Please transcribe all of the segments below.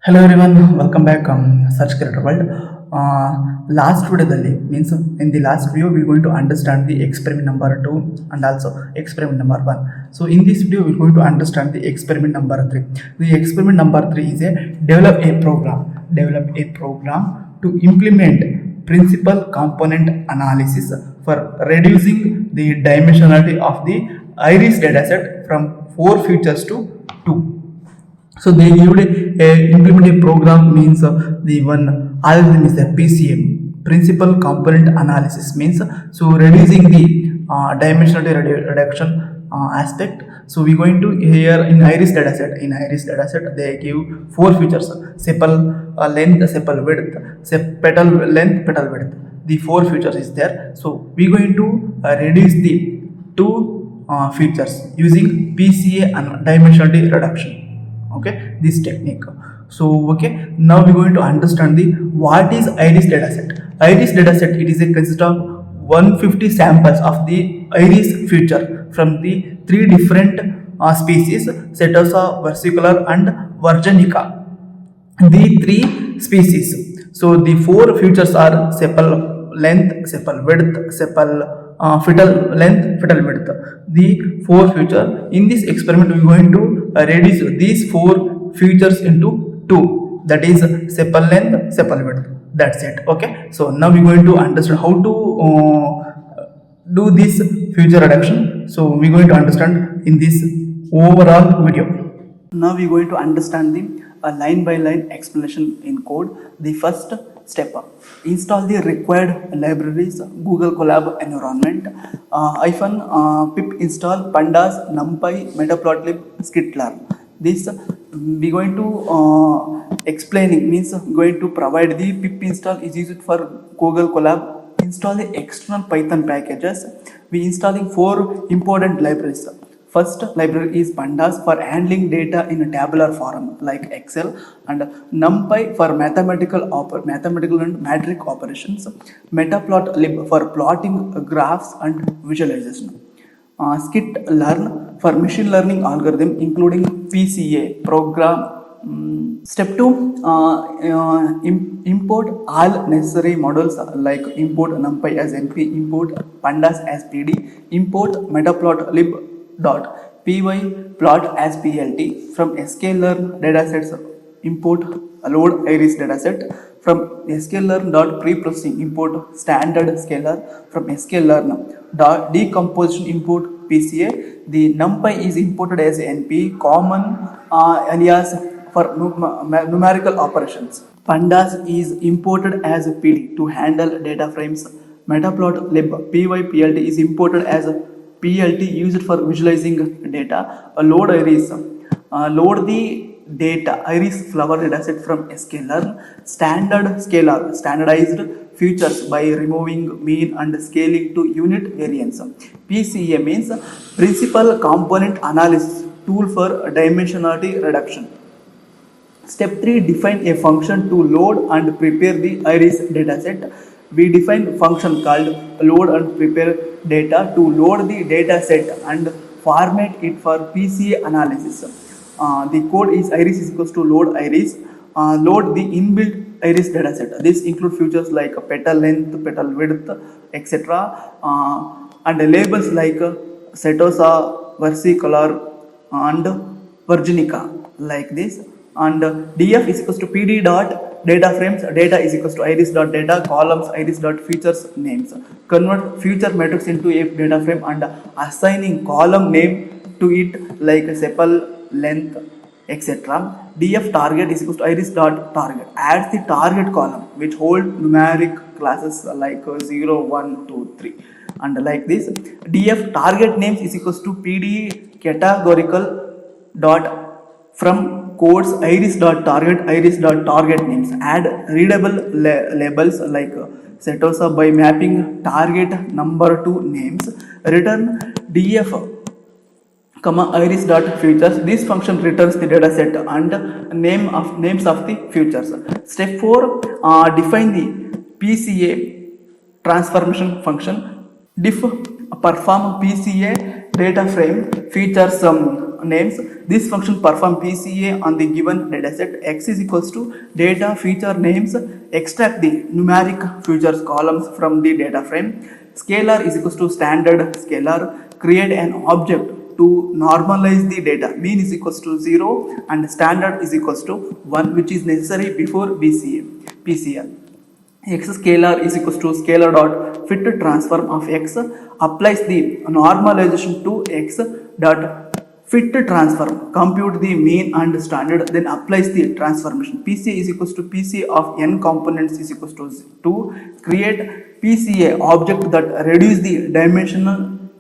Hello everyone, welcome back. Search Creator World. Last video means in the last video we're going to understand the experiment number 2 and also experiment number 1. So in this video we're going to understand the experiment number 3. The experiment number 3 is a develop a program to implement principal component analysis for reducing the dimensionality of the iris dataset from 4 features to 2. So they give implement a program means the one algorithm is the PCA, principal component analysis means so reducing the dimensionality reduction aspect. So we're going to here in iris dataset they give 4 features: sepal length, sepal width, petal length, petal width. The 4 features is there. So we're going to reduce the 2 features using PCA and dimensionality reduction. Okay, this technique. So now we're going to understand the what is iris dataset. It is a consist of 150 samples of the iris feature from the 3 different species: Setosa, versicolor and virginica. The 3 species. So the 4 features are sepal length, sepal width, fetal length, fetal width. The 4 feature. In this experiment we are going to reduce these 4 features into 2, that is sepal length, sepal width. That's it. Okay, so now we are going to understand how to do this feature reduction. So we are going to understand in this overall video. Now we are going to understand the line by line explanation in code. The first step: install the required libraries, Google Colab environment, pip install pandas, numpy, matplotlib, sklearn. This we going to explaining means going to provide the pip install is used for Google Colab. Install the external Python packages. We installing 4 important libraries. First library is pandas for handling data in a tabular form like Excel, and numpy for mathematical and metric operations, matplotlib for plotting graphs and visualization, Scikit-learn for machine learning algorithm including PCA program. Step 2, import all necessary models like import numpy as np, import pandas as pd, import matplotlib .py plot as plt. From sklearn datasets import load iris dataset. From sklearn preprocessing import standard scalar. From sklearn decomposition import PCA. The numpy is imported as np, common alias for numerical operations. Pandas is imported as pd to handle data frames. Matplotlib py-plt is imported as PLT used for visualizing data. Load iris, load the data iris flower dataset from sklearn. Standard scalar, standardized features by removing mean and scaling to unit variance. PCA means principal component analysis tool for dimensionality reduction. Step 3, define a function to load and prepare the iris dataset. We define function called load and prepare data to load the data set and format it for PCA analysis. The code is iris is equals to load iris, load the inbuilt iris dataset. This include features like petal length, petal width, etc. And labels like Setosa, versicolor and virginica like this. And df is equals to pd dot data frames, data is equals to iris dot data, columns iris dot features names. Convert feature matrix into a data frame and assigning column name to it like sepal length, etc. df target is equals to iris dot target, adds the target column which hold numeric classes like 0, 1, 2, 3 and like this. df target names is equals to pd categorical dot from codes iris dot target names. Add readable labels like Setosa by mapping target number to names. Return df iris dot features. This function returns the dataset and names of the features. Step 4, define the PCA transformation function. Perform PCA data frame features names. This function perform PCA on the given dataset. X is equals to data feature names. Extract the numeric features columns from the data frame. Scalar is equals to standard scalar. Create an object to normalize the data. Mean is equals to 0 and standard is equals to 1, which is necessary before PCA. X scalar is equals to scalar dot fit transform of X. Applies the normalization to X dot fit transform. Compute the mean and standard, then applies the transformation. PCA is equals to PCA of n components is equals to 2. Create PCA object that reduce the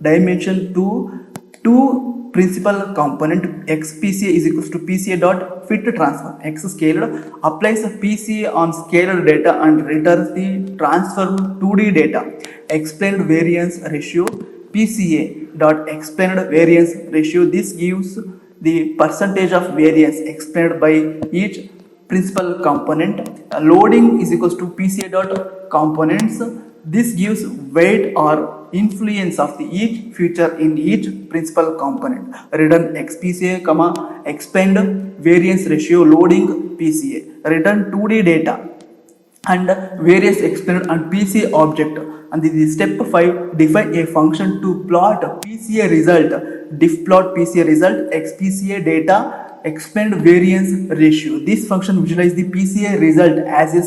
dimension to 2 principal component. X PCA is equals to PCA dot fit transform. X scalar applies a PCA on scalar data and returns the transformed 2D data. Explained variance ratio. PCA dot explained variance ratio. This gives the percentage of variance explained by each principal component. Loading is equals to PCA dot components. This gives weight or influence of the each feature in each principal component. Return X PCA, explained variance ratio loading PCA. Return 2D data and various explained and PCA object. And this is step 5. Define a function to plot PCA result. Diff plot PCA result X PCA data explained variance ratio. This function visualize the PCA result as a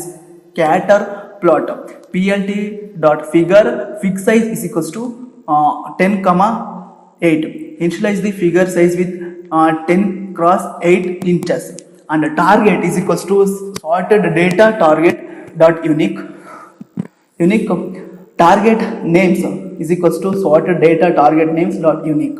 scatter plot. PLT dot figure fig size is equals to 10, 8. Initialize the figure size with 10 cross 8 inches. And target is equals to sorted data target dot unique target names is equals to sorted data target names dot unique.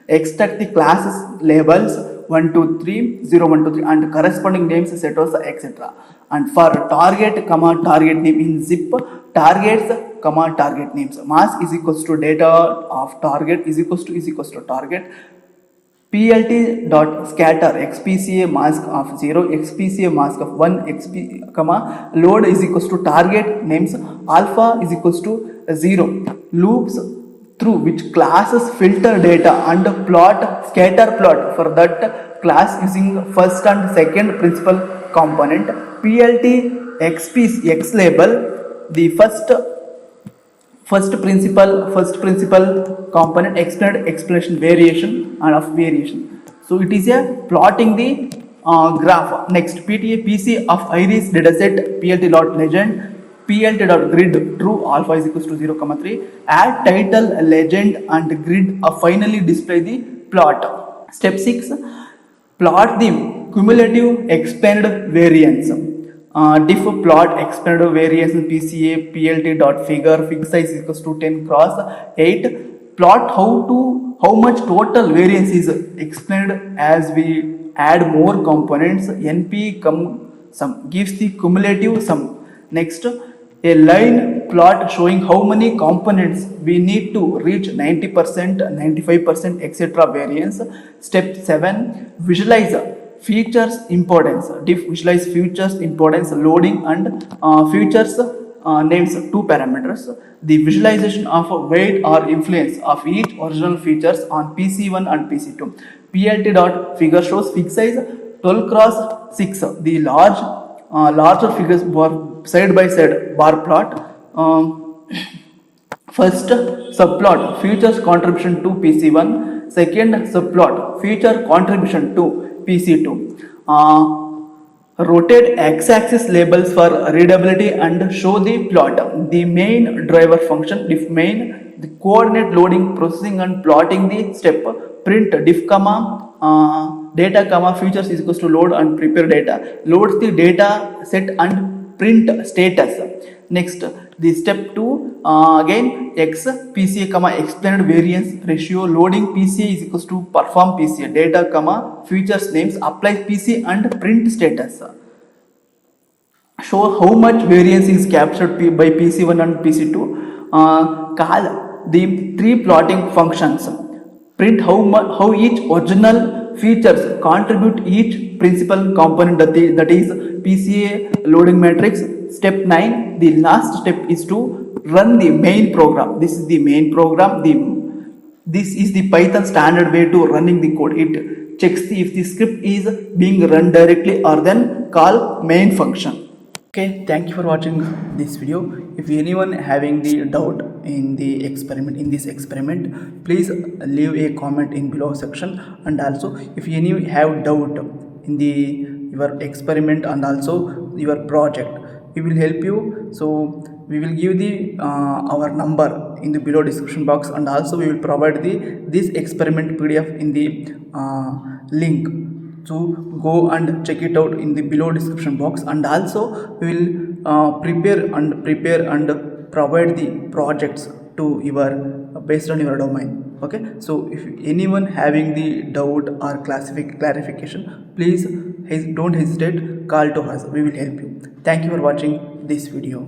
Extract the classes labels 1 2 3 0 1 2 3 and corresponding names setos etc. And for target target name in zip targets target names. Mask is equals to data of target is equals to target. PLT dot scatter XPCA mask of 0, XPCA mask of 1, load is equals to target names. Alpha is equals to 0. Loops through which classes filter data and plot scatter plot for that class using first and second principal component. PLT X label the first principal component explanation variation and of variation. So it is a plotting the graph. Next PTA PC of iris dataset PLT dot legend PLT dot grid true alpha is equals to 0, 3. Add title legend and grid finally display the plot. Step 6. Plot the cumulative expanded variance. Diff plot expanded variance in PCA PLT dot figure fig size is equals to 10 cross 8. Plot how much total variance is explained as we add more components. NP sum gives the cumulative sum. Next, a line plot showing how many components we need to reach 90%, 95%, etc. variance. Step 7. Visualize features importance. Diff visualize features importance loading and features names 2 parameters. The visualization of weight or influence of each original features on PC1 and PC2. PLT dot figure shows fig size 12 cross 6. The larger figures were side by side bar plot. First subplot features contribution to PC1. Second subplot feature contribution to PC2. Rotate x-axis labels for readability and show the plot. The main driver function diff main, the coordinate loading, processing and plotting the step. Print diff data features is equals to load and prepare data. Loads the data set and print status. Next, the step 2 again x PCA explained variance ratio loading PCA is equals to perform PCA data features names apply PCA and print status. Show how much variance is captured by PC1 and PC2. Call the 3 plotting functions. Print how each original features contribute each principal component that is PCA loading matrix. Step 9. The last step is to run the main program. This is the main program. This is the Python standard way to running the code. It checks if the script is being run directly or then call main function. Okay, thank you for watching this video. If anyone having the doubt in this experiment, please leave a comment in below section. And also, if any have doubt in your experiment and also your project, we will help you. So we will give the our number in the below description box, and also we will provide this experiment PDF in the link. So go and check it out in the below description box, and also we will prepare and provide the projects to your based on your domain. Okay, so if anyone having the doubt or clarification, please don't hesitate, call to us, we will help you. Thank you for watching this video.